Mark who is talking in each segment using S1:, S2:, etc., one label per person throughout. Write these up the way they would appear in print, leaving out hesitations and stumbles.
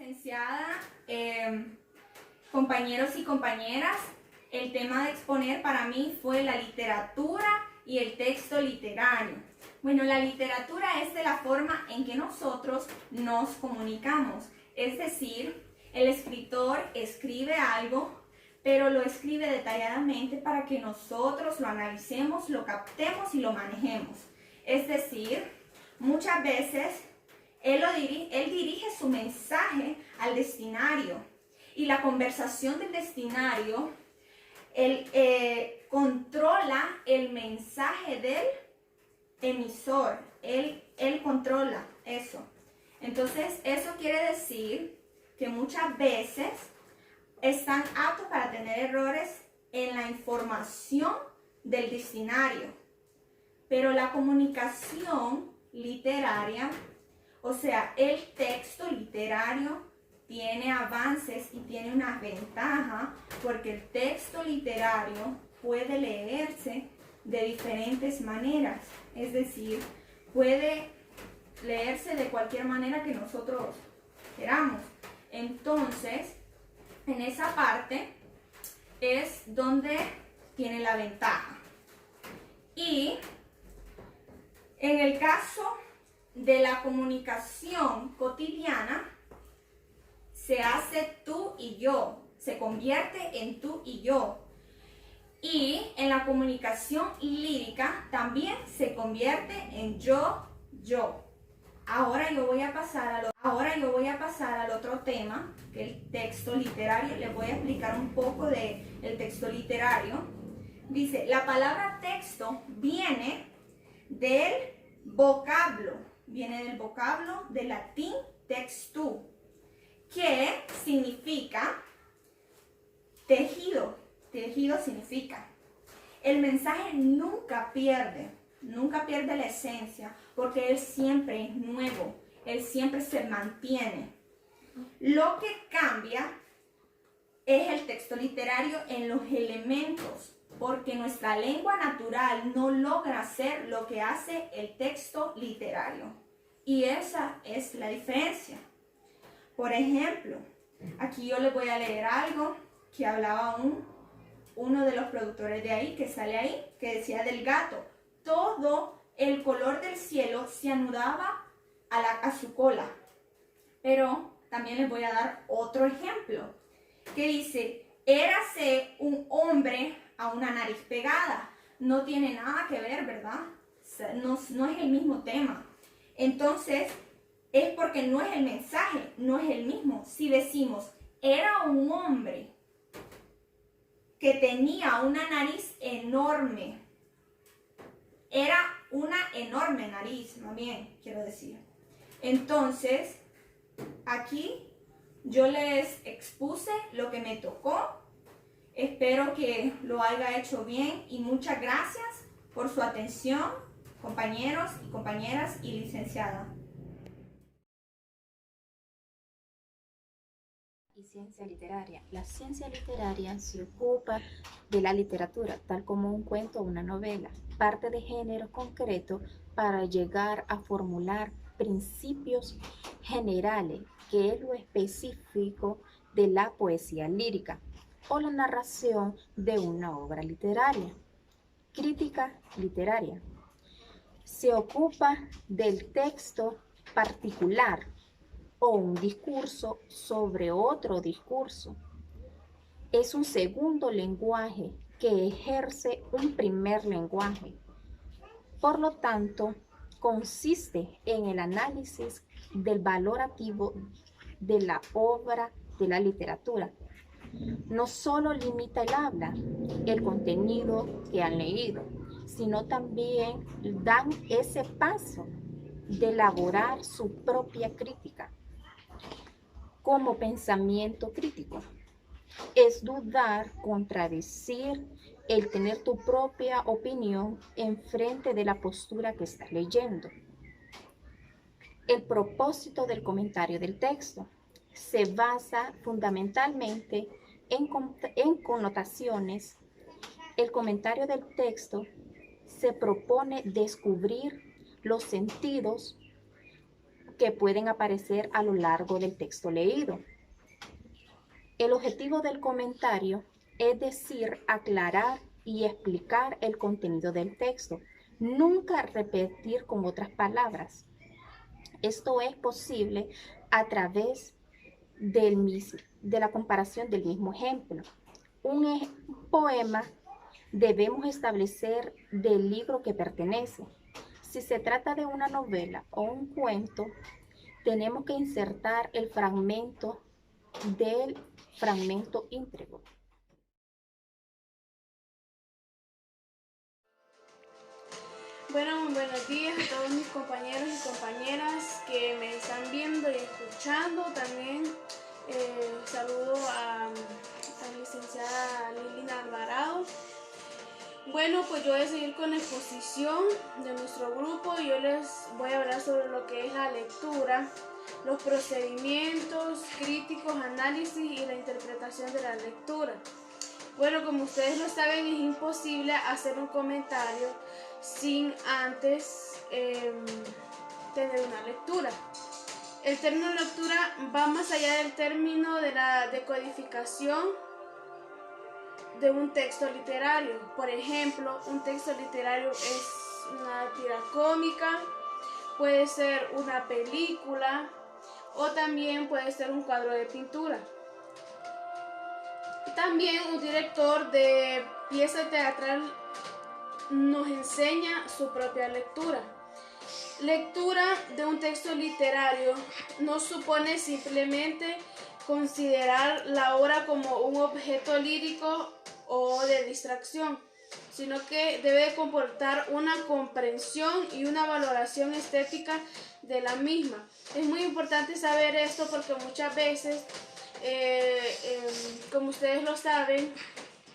S1: Licenciada, compañeros y compañeras, el tema de exponer para mí fue la literatura y el texto literario. Bueno, la literatura es de la forma en que nosotros nos comunicamos, es decir, el escritor escribe algo, pero lo escribe detalladamente para que nosotros lo analicemos, lo captemos y lo manejemos. Es decir, muchas veces él dirige su mensaje al destinario y la conversación del destinario, él controla el mensaje del emisor, él controla eso. Entonces, eso quiere decir que muchas veces están aptos para tener errores en la información del destinario, pero la comunicación literaria, o sea, el texto literario tiene avances y tiene una ventaja porque el texto literario puede leerse de diferentes maneras, es decir, puede leerse de cualquier manera que nosotros queramos. Entonces, en esa parte es donde tiene la ventaja. Y en el caso de la comunicación cotidiana, se hace tú y yo, se convierte en tú y yo. Y en la comunicación lírica también se convierte en yo. Ahora yo voy a pasar al otro tema, que es el texto literario. Les voy a explicar un poco del texto literario. Dice, la palabra texto viene del vocablo del latín textu, que significa tejido. Tejido significa. El mensaje nunca pierde la esencia, porque él siempre es nuevo, él siempre se mantiene. Lo que cambia es el texto literario en los elementos, porque nuestra lengua natural no logra hacer lo que hace el texto literario. Y esa es la diferencia. Por ejemplo, aquí yo les voy a leer algo que hablaba uno de los productores de ahí, que sale ahí, que decía del gato. Todo el color del cielo se anudaba a su cola. Pero también les voy a dar otro ejemplo, que dice, érase un hombre a una nariz pegada. No tiene nada que ver, ¿verdad? No es el mismo tema. Entonces, es porque no es el mensaje, no es el mismo. Si decimos, era un hombre que tenía una nariz enorme, era una enorme nariz, más bien, quiero decir. Entonces, aquí yo les expuse lo que me tocó. Espero que lo haya hecho bien y muchas gracias por su atención, compañeros y compañeras y licenciada.
S2: Y ciencia literaria. La ciencia literaria se ocupa de la literatura, tal como un cuento o una novela, parte de género concreto para llegar a formular principios generales, que es lo específico de la poesía lírica o la narración de una obra literaria. Crítica literaria. Se ocupa del texto particular o un discurso sobre otro discurso. Es un segundo lenguaje que ejerce un primer lenguaje. Por lo tanto, consiste en el análisis del valorativo de la obra de la literatura. No solo limita el habla, el contenido que han leído, sino también dan ese paso de elaborar su propia crítica. Como pensamiento crítico, es dudar, contradecir, el tener tu propia opinión en frente de la postura que estás leyendo. El propósito del comentario del texto se basa fundamentalmente en connotaciones. El comentario del texto se propone descubrir los sentidos que pueden aparecer a lo largo del texto leído. El objetivo del comentario es decir, aclarar y explicar el contenido del texto, nunca repetir con otras palabras. Esto es posible a través de la comparación del mismo ejemplo. Un poema debemos establecer del libro que pertenece. Si se trata de una novela o un cuento, tenemos que insertar el fragmento del fragmento íntegro.
S3: Bueno, muy buenos días a todos mis compañeros y compañeras que me están viendo y escuchando. También saludo a la licenciada Lilina Alvarado. Bueno, pues yo voy a seguir con la exposición de nuestro grupo. Yo les voy a hablar sobre lo que es la lectura, los procedimientos críticos, análisis y la interpretación de la lectura. Bueno, como ustedes lo saben, es imposible hacer un comentario sin antes tener una lectura. El término lectura va más allá del término de la decodificación de un texto literario. Por ejemplo, un texto literario es una tira cómica, puede ser una película o también puede ser un cuadro de pintura. También un director de pieza teatral nos enseña su propia lectura. Lectura de un texto literario no supone simplemente considerar la obra como un objeto lírico o de distracción, sino que debe comportar una comprensión y una valoración estética de la misma. Es muy importante saber esto porque muchas veces, como ustedes lo saben,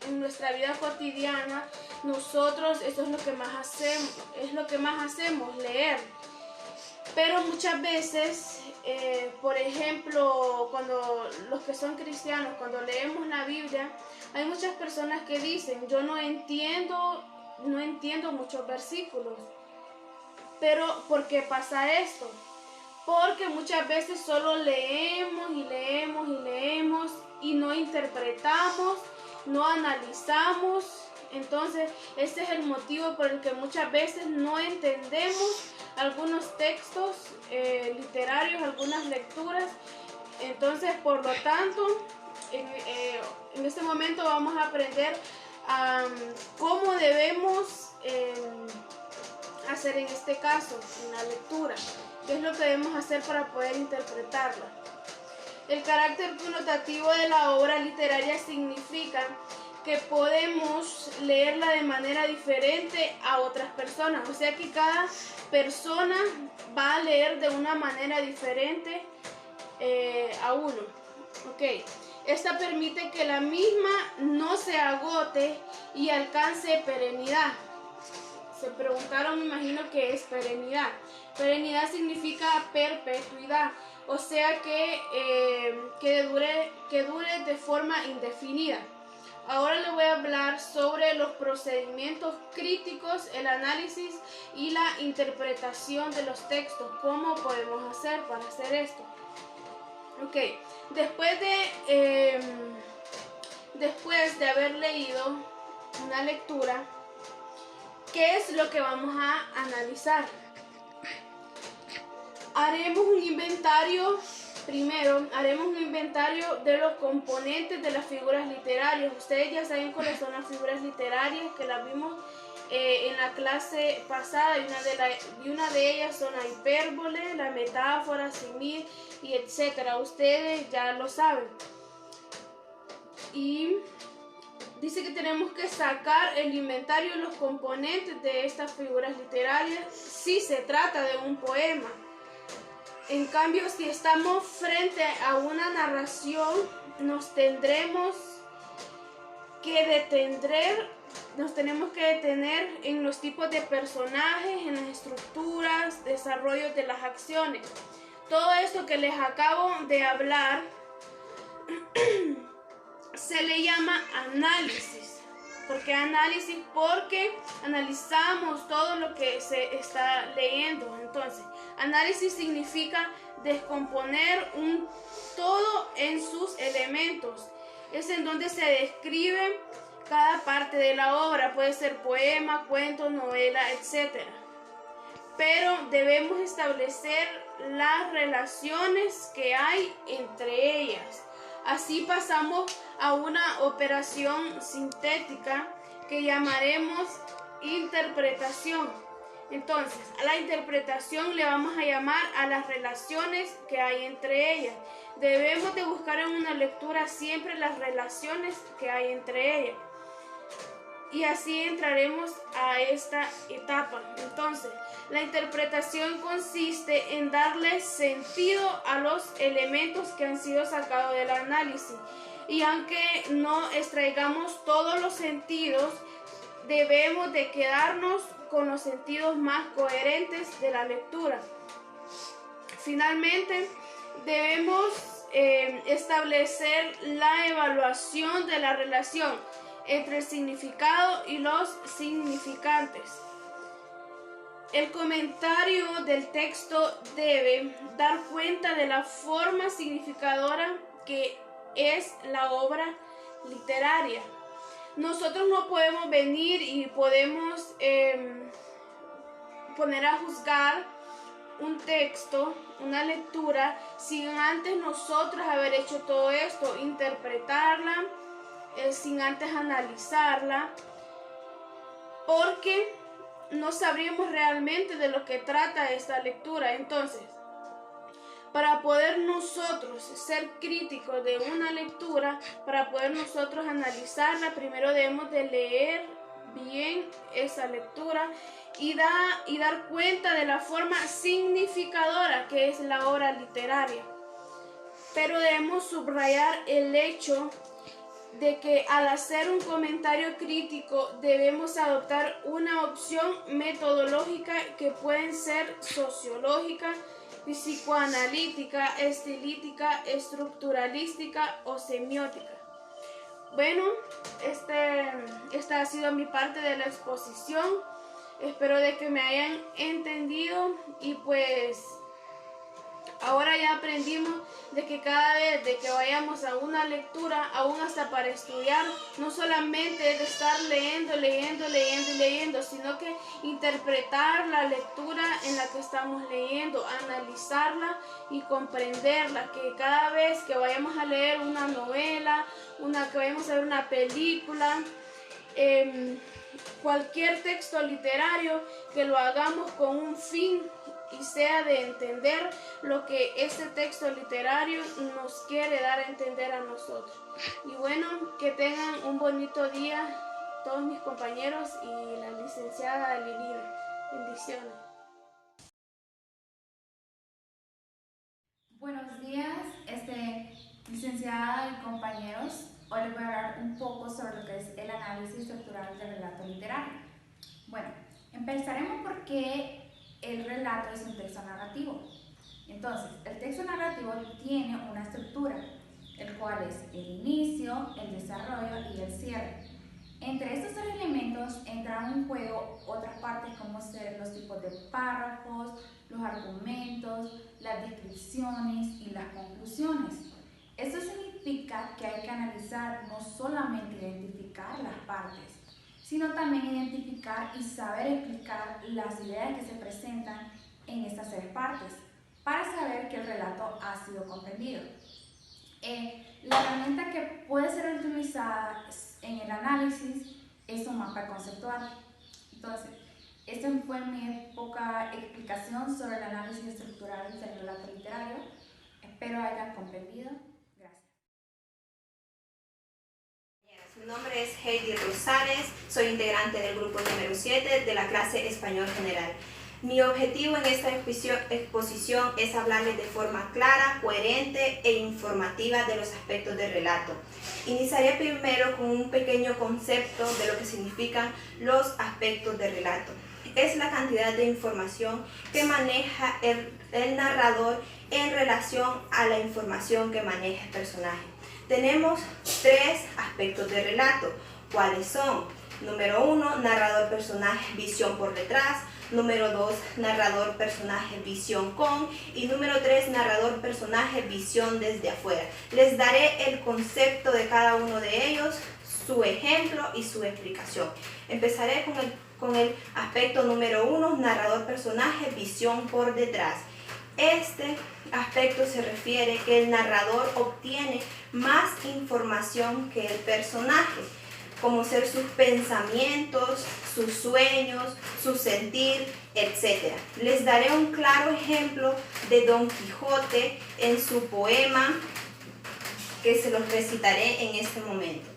S3: en nuestra vida cotidiana, nosotros eso es lo que más hacemos, leer. Pero muchas veces, por ejemplo, cuando los que son cristianos, cuando leemos la Biblia, hay muchas personas que dicen, yo no entiendo muchos versículos. Pero ¿por qué pasa esto? Porque muchas veces solo leemos y leemos y leemos y no interpretamos, no analizamos. Entonces, ese es el motivo por el que muchas veces no entendemos algunos textos literarios, algunas lecturas. Entonces, por lo tanto, en este momento vamos a aprender cómo debemos hacer en este caso, en la lectura. ¿Qué es lo que debemos hacer para poder interpretarla? El carácter connotativo de la obra literaria significa que podemos leerla de manera diferente a otras personas. O sea que cada persona va a leer de una manera diferente a uno. Okay. Esta permite que la misma no se agote y alcance perenidad. Se preguntaron, me imagino, qué es perenidad. Perenidad significa perpetuidad, o sea que dure de forma indefinida. Ahora le voy a hablar sobre los procedimientos críticos, el análisis y la interpretación de los textos. ¿Cómo podemos hacer para hacer esto? Ok, después de haber leído una lectura, ¿qué es lo que vamos a analizar? Haremos un inventario. Primero, haremos un inventario de los componentes de las figuras literarias. Ustedes ya saben cuáles son las figuras literarias, que las vimos en la clase pasada, y una de ellas son la hipérbole, la metáfora, símil y etcétera. Ustedes ya lo saben. Y dice que tenemos que sacar el inventario de los componentes de estas figuras literarias si se trata de un poema. En cambio, si estamos frente a una narración, nos tenemos que detener en los tipos de personajes, en las estructuras, desarrollos de las acciones. Todo esto que les acabo de hablar se le llama análisis. ¿Por qué análisis? Porque analizamos todo lo que se está leyendo. Entonces, análisis significa descomponer un todo en sus elementos. Es en donde se describe cada parte de la obra. Puede ser poema, cuento, novela, etc. Pero debemos establecer las relaciones que hay entre ellas. Así pasamos a una operación sintética que llamaremos interpretación. Entonces, a la interpretación le vamos a llamar a las relaciones que hay entre ellas. Debemos de buscar en una lectura siempre las relaciones que hay entre ellas. Y así entraremos a esta etapa. Entonces, la interpretación consiste en darle sentido a los elementos que han sido sacados del análisis. Y aunque no extraigamos todos los sentidos, debemos de quedarnos con los sentidos más coherentes de la lectura. Finalmente, debemos establecer la evaluación de la relación entre el significado y los significantes. El comentario del texto debe dar cuenta de la forma significadora que es la obra literaria. Nosotros no podemos venir y podemos poner a juzgar un texto, una lectura, sin antes nosotros haber hecho todo esto, interpretarla, sin antes analizarla, porque no sabríamos realmente de lo que trata esta lectura. Entonces, para poder nosotros ser críticos de una lectura, para poder nosotros analizarla, primero debemos de leer bien esa lectura y dar cuenta de la forma significadora que es la obra literaria. Pero debemos subrayar el hecho de que al hacer un comentario crítico debemos adoptar una opción metodológica que pueden ser sociológica, psicoanalítica, estilística, estructuralística o semiótica. Bueno, esta ha sido mi parte de la exposición. Espero de que me hayan entendido y pues ahora ya aprendimos de que cada vez de que vayamos a una lectura, aún hasta para estudiar, no solamente es de estar leyendo, sino que interpretar la lectura en la que estamos leyendo, analizarla y comprenderla, que cada vez que vayamos a leer una novela, que vayamos a ver una película, cualquier texto literario, que lo hagamos con un fin y sea de entender lo que este texto literario nos quiere dar a entender a nosotros. Y bueno, que tengan un bonito día todos mis compañeros y la licenciada Lilida. Bendiciones.
S4: Buenos días, licenciada y compañeros. Hoy les voy a hablar un poco sobre lo que es el análisis estructural del relato literario. Bueno, empezaremos porque el relato es un texto narrativo. Entonces, el texto narrativo tiene una estructura, el cual es el inicio, el desarrollo y el cierre. Entre estos tres elementos entran en juego otras partes como ser los tipos de párrafos, los argumentos, las descripciones y las conclusiones. Esto significa que hay que analizar no solamente identificar las partes, sino también identificar y saber explicar las ideas que se presentan en estas tres partes, para saber que el relato ha sido comprendido. La herramienta que puede ser utilizada en el análisis es un mapa conceptual. Entonces, esta fue mi poca explicación sobre el análisis estructural del relato literario. Espero hayan comprendido.
S1: Mi nombre es Heidi Rosales, soy integrante del grupo número 7 de la clase Español General. Mi objetivo en esta exposición es hablarles de forma clara, coherente e informativa de los aspectos del relato. Iniciaré primero con un pequeño concepto de lo que significan los aspectos del relato. Es la cantidad de información que maneja el narrador en relación a la información que maneja el personaje. Tenemos tres aspectos de relato. ¿Cuáles son? Número 1, narrador, personaje, visión por detrás. Número 2, narrador, personaje, visión con. Y número 3, narrador, personaje, visión desde afuera. Les daré el concepto de cada uno de ellos, su ejemplo y su explicación. Empezaré con el aspecto número 1, narrador, personaje, visión por detrás. Este aspecto se refiere que el narrador obtiene más información que el personaje, como ser sus pensamientos, sus sueños, su sentir, etc. Les daré un claro ejemplo de Don Quijote en su poema, que se los recitaré en este momento.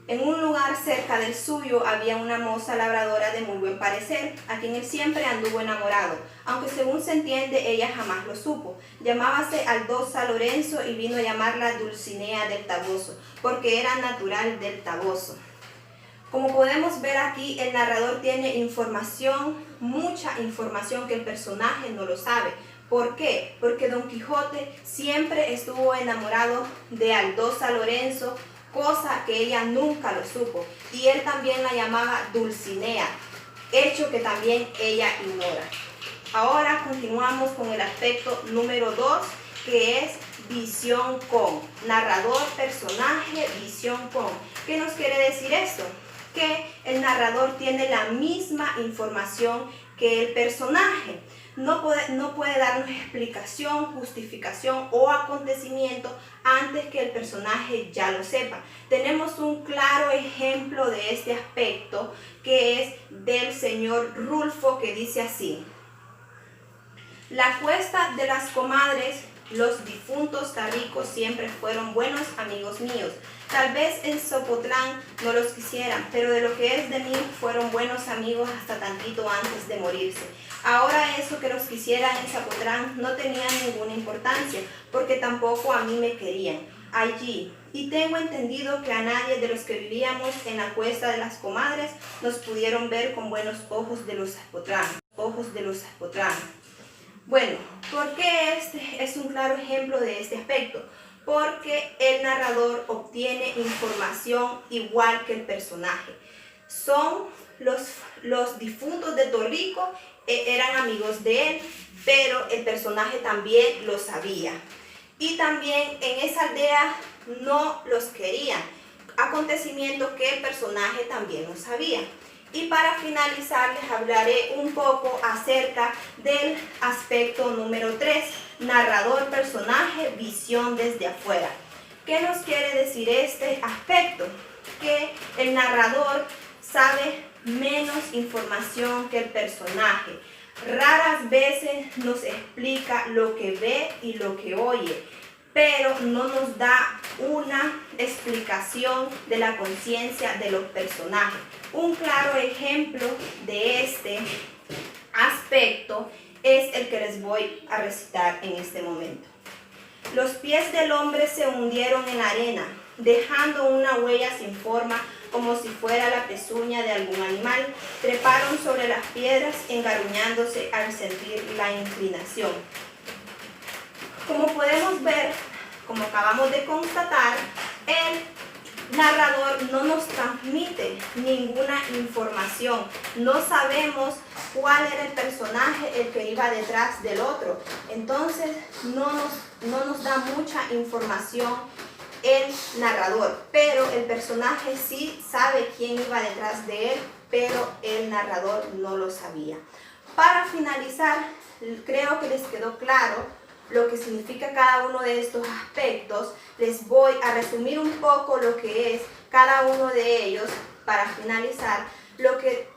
S1: En un lugar cerca del suyo había una moza labradora de muy buen parecer, a quien él siempre anduvo enamorado, aunque según se entiende ella jamás lo supo. Llamábase Aldosa Lorenzo y vino a llamarla Dulcinea del Toboso, porque era natural del Toboso. Como podemos ver aquí, el narrador tiene información, mucha información que el personaje no lo sabe. ¿Por qué? Porque Don Quijote siempre estuvo enamorado de Aldosa Lorenzo, cosa que ella nunca lo supo, y él también la llamaba Dulcinea, hecho que también ella ignora. Ahora continuamos con el aspecto número 2, que es visión con. Narrador, personaje, visión con. ¿Qué nos quiere decir esto? Que el narrador tiene la misma información que el personaje. No puede darnos explicación, justificación o acontecimiento antes que el personaje ya lo sepa. Tenemos un claro ejemplo de este aspecto, que es del señor Rulfo, que dice así: la cuesta de las comadres, los difuntos tarricos siempre fueron buenos amigos míos. Tal vez en Sopotlán no los quisieran, pero de lo que es de mí fueron buenos amigos hasta tantito antes de morirse. Ahora eso que los quisieran en Sopotlán no tenía ninguna importancia, porque tampoco a mí me querían allí. Y tengo entendido que a nadie de los que vivíamos en la cuesta de las comadres nos pudieron ver con buenos ojos de los Sopotlán. Bueno, ¿por qué este es un claro ejemplo de este aspecto? Porque el narrador obtiene información igual que el personaje. Son los difuntos de Torrico, eran amigos de él, pero el personaje también lo sabía. Y también en esa aldea no los querían, acontecimiento que el personaje también lo sabía. Y para finalizar les hablaré un poco acerca del aspecto número 3, narrador, personaje, visión desde afuera. ¿Qué nos quiere decir este aspecto? Que el narrador sabe menos información que el personaje. Raras veces nos explica lo que ve y lo que oye, pero no nos da una explicación de la conciencia de los personajes. Un claro ejemplo de este aspecto es el que les voy a recitar en este momento. Los pies del hombre se hundieron en la arena, dejando una huella sin forma, como si fuera la pezuña de algún animal. Treparon sobre las piedras, engaruñándose al sentir la inclinación. Como podemos ver, como acabamos de constatar, el narrador no nos transmite ninguna información. No sabemos cuál era el personaje el que iba detrás del otro. Entonces no nos da mucha información el narrador, pero el personaje sí sabe quién iba detrás de él, pero el narrador no lo sabía. Para finalizar, creo que les quedó claro lo que significa cada uno de estos aspectos. Les voy a resumir un poco lo que es cada uno de ellos para finalizar. Lo que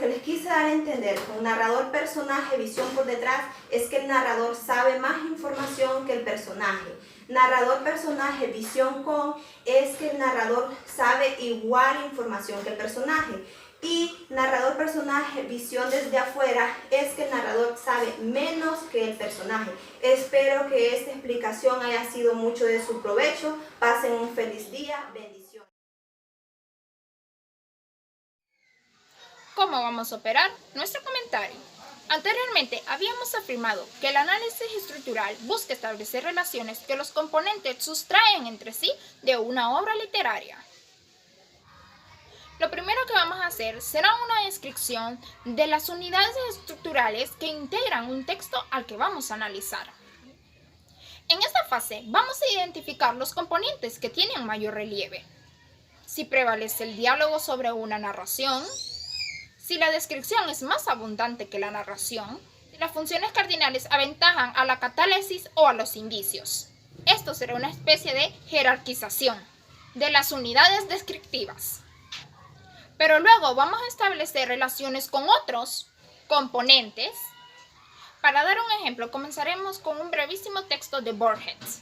S1: les quise dar a entender con narrador, personaje, visión por detrás, es que el narrador sabe más información que el personaje. Narrador, personaje, visión con, es que el narrador sabe igual información que el personaje. Y narrador, personaje, visión desde afuera, es que el narrador sabe menos que el personaje. Espero que esta explicación haya sido mucho de su provecho. Pasen un feliz día. Bendiciones.
S5: ¿Cómo vamos a operar nuestro comentario? Anteriormente habíamos afirmado que el análisis estructural busca establecer relaciones que los componentes sustraen entre sí de una obra literaria. Lo primero que vamos a hacer será una descripción de las unidades estructurales que integran un texto al que vamos a analizar. En esta fase vamos a identificar los componentes que tienen mayor relieve. Si prevalece el diálogo sobre una narración, si la descripción es más abundante que la narración, si las funciones cardinales aventajan a la catálesis o a los indicios. Esto será una especie de jerarquización de las unidades descriptivas. Pero luego vamos a establecer relaciones con otros componentes. Para dar un ejemplo, comenzaremos con un brevísimo texto de Borges.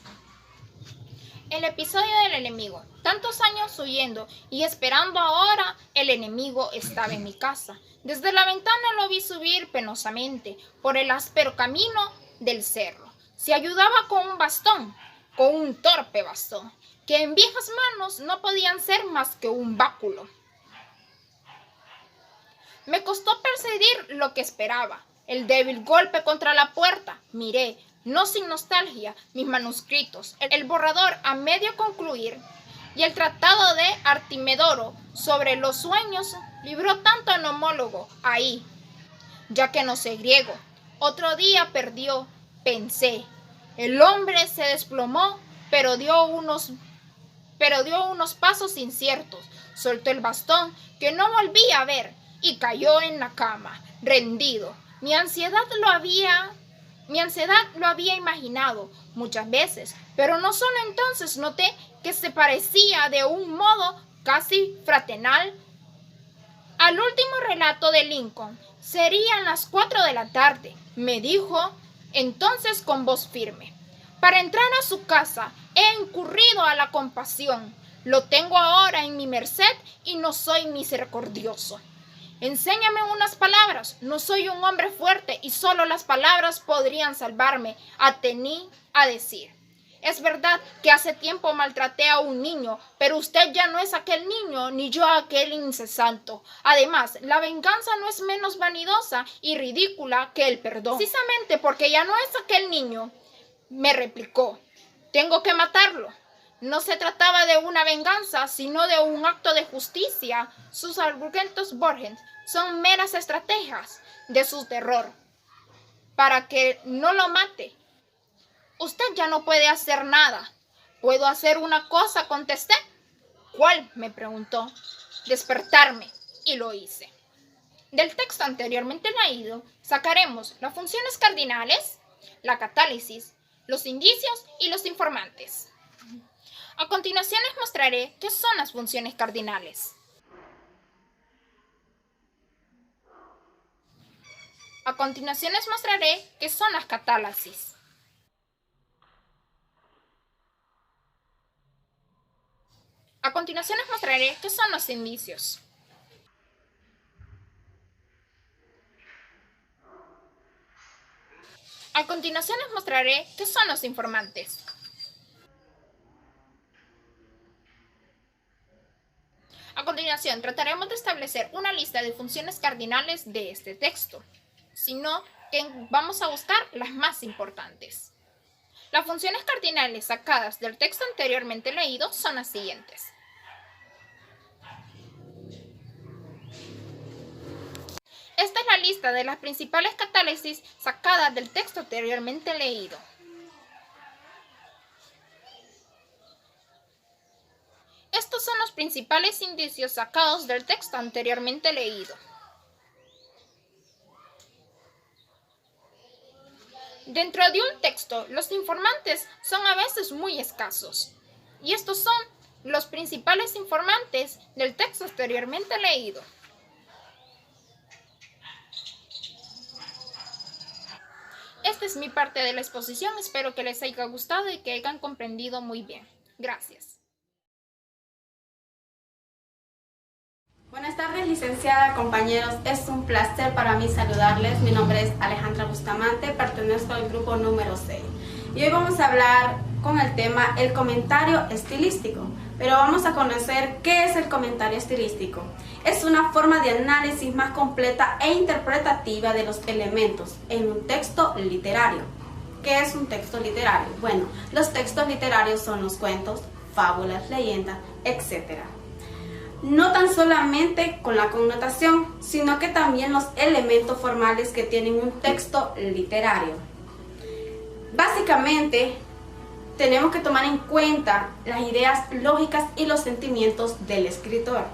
S5: El episodio del enemigo. Tantos años huyendo y esperando ahora, el enemigo estaba en mi casa. Desde la ventana lo vi subir penosamente por el áspero camino del cerro. Se ayudaba con un bastón, con un torpe bastón, que en viejas manos no podían ser más que un báculo. Me costó percibir lo que esperaba. El débil golpe contra la puerta. Miré, no sin nostalgia, mis manuscritos, el borrador a medio concluir y el tratado de Artimedoro sobre los sueños. Libró tanto nomólogo ahí, ya que no sé griego. Otro día perdió, pensé. El hombre se desplomó, pero dio unos pasos inciertos. Soltó el bastón, que no volví a ver, y cayó en la cama, rendido. Mi ansiedad lo había imaginado muchas veces, pero no solo entonces noté que se parecía de un modo casi fraternal al último relato de Lincoln. Serían las 4 de la tarde, me dijo entonces con voz firme. Para entrar a su casa he incurrido a la compasión. Lo tengo ahora en mi merced y no soy misericordioso. Enséñame unas palabras. No soy un hombre fuerte y solo las palabras podrían salvarme. Atení a decir. Es verdad que hace tiempo maltraté a un niño, pero usted ya no es aquel niño, ni yo aquel incesanto. Además, la venganza no es menos vanidosa y ridícula que el perdón. Precisamente porque ya no es aquel niño, me replicó. Tengo que matarlo. No se trataba de una venganza, sino de un acto de justicia. Sus argumentos Borges son meras estrategias de su terror para que no lo mate. Usted ya no puede hacer nada. ¿Puedo hacer una cosa?, contesté. ¿Cuál?, me preguntó. Despertarme, y lo hice. Del texto anteriormente leído sacaremos las funciones cardinales, la catálisis, los indicios y los informantes. A continuación les mostraré qué son las funciones cardinales. A continuación les mostraré qué son las catálisis. A continuación les mostraré qué son los indicios. A continuación les mostraré qué son los informantes. A continuación trataremos de establecer una lista de funciones cardinales de este texto, sino que vamos a buscar las más importantes. Las funciones cardinales sacadas del texto anteriormente leído son las siguientes. Esta es la lista de las principales catálisis sacadas del texto anteriormente leído. Estos son los principales indicios sacados del texto anteriormente leído. Dentro de un texto, los informantes son a veces muy escasos. Y estos son los principales informantes del texto anteriormente leído. Esta es mi parte de la exposición. Espero que les haya gustado y que hayan comprendido muy bien. Gracias.
S3: Buenas tardes, licenciada, compañeros. Es un placer para mí saludarles. Mi nombre es Alejandra Bustamante, pertenezco al grupo número 6. Y hoy vamos a hablar con el tema el comentario estilístico. Pero vamos a conocer qué es el comentario estilístico. Es una forma de análisis más completa e interpretativa de los elementos en un texto literario. ¿Qué es un texto literario? Bueno, los textos literarios son los cuentos, fábulas, leyendas, etc.
S6: no tan solamente con la connotación, sino que también los elementos formales que tienen un texto literario. Básicamente, tenemos que tomar en cuenta las ideas lógicas y los sentimientos del escritor,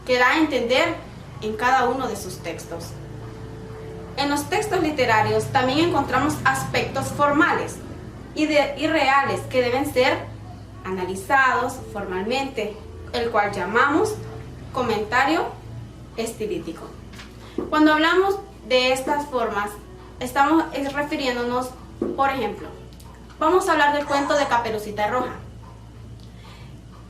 S6: que da a entender en cada uno de sus textos. En los textos literarios también encontramos aspectos formales y reales que deben ser analizados formalmente, el cual llamamos comentario estilístico. Cuando hablamos de estas formas, estamos refiriéndonos, por ejemplo, vamos a hablar del cuento de Caperucita Roja.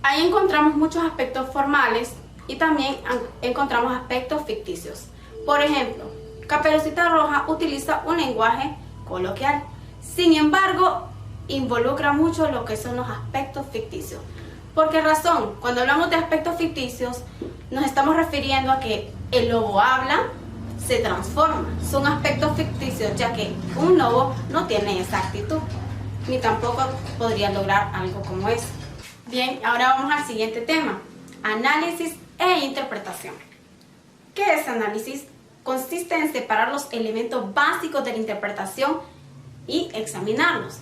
S6: Ahí encontramos muchos aspectos formales y también encontramos aspectos ficticios. Por ejemplo, Caperucita Roja utiliza un lenguaje coloquial. Sin embargo, involucra mucho lo que son los aspectos ficticios. ¿Por qué razón? Cuando hablamos de aspectos ficticios, nos estamos refiriendo a que el lobo habla, se transforma. Son aspectos ficticios, ya que un lobo no tiene esa actitud, ni tampoco podría lograr algo como eso. Bien, ahora vamos al siguiente tema: análisis e interpretación. ¿Qué es análisis? Consiste en separar los elementos básicos de la interpretación y examinarlos.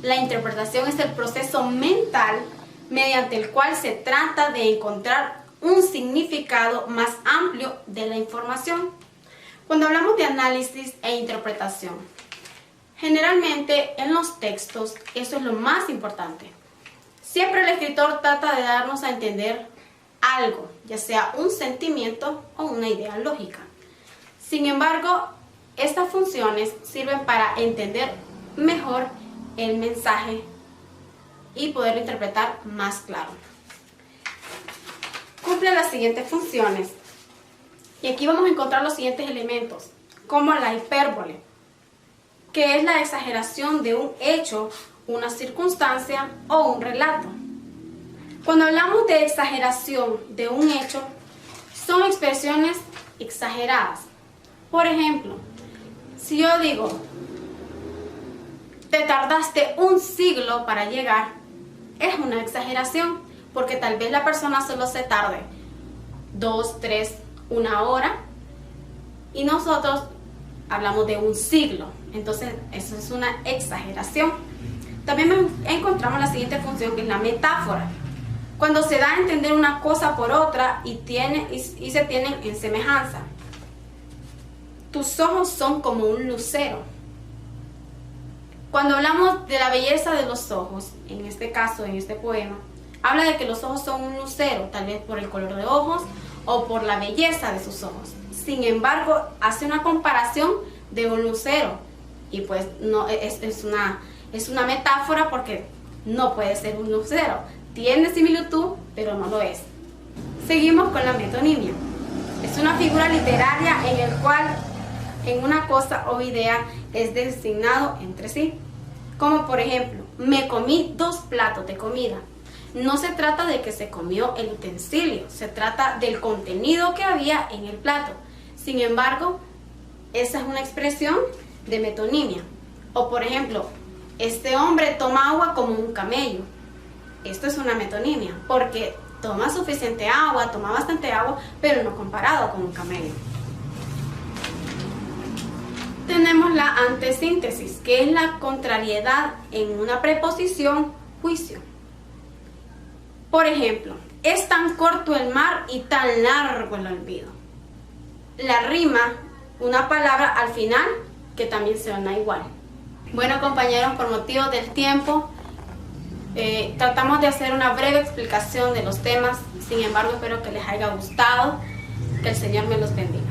S6: La interpretación es el proceso mental mediante el cual se trata de encontrar un significado más amplio de la información. Cuando hablamos de análisis e interpretación, generalmente en los textos eso es lo más importante. Siempre el escritor trata de darnos a entender algo, ya sea un sentimiento o una idea lógica. Sin embargo, estas funciones sirven para entender mejor el mensaje y poderlo interpretar más claro. Cumple las siguientes funciones. Y aquí vamos a encontrar los siguientes elementos, como la hipérbole, que es la exageración de un hecho, una circunstancia o un relato. Cuando hablamos de exageración de un hecho, son expresiones exageradas. Por ejemplo, si yo digo, te tardaste un siglo para llegar, es una exageración, porque tal vez la persona solo se tarde 2, 3, 1 hora, y nosotros hablamos de un siglo. Entonces, eso es una exageración. También encontramos la siguiente función, que es la metáfora. Cuando se da a entender una cosa por otra y se tienen en semejanza. Tus ojos son como un lucero. Cuando hablamos de la belleza de los ojos, en este caso, en este poema, habla de que los ojos son un lucero, tal vez por el color de ojos o por la belleza de sus ojos. Sin embargo, hace una comparación de un lucero y pues no es una metáfora, porque no puede ser un lucero. Tiene similitud, pero no lo es. Seguimos con la metonimia. Es una figura literaria en el cual en una cosa o idea es designado entre sí. Como por ejemplo, me comí 2 platos de comida. No se trata de que se comió el utensilio, se trata del contenido que había en el plato. Sin embargo, esa es una expresión de metonimia. O por ejemplo, este hombre toma agua como un camello. Esto es una metonimia, porque toma suficiente agua, toma bastante agua, pero no comparado con un camello. Tenemos la antesíntesis, que es la contrariedad en una preposición, juicio. Por ejemplo, es tan corto el mar y tan largo el olvido. La rima, una palabra al final que también suena igual. Bueno, compañeros, por motivo del tiempo, tratamos de hacer una breve explicación de los temas. Sin embargo, espero que les haya gustado. Que el Señor me los bendiga.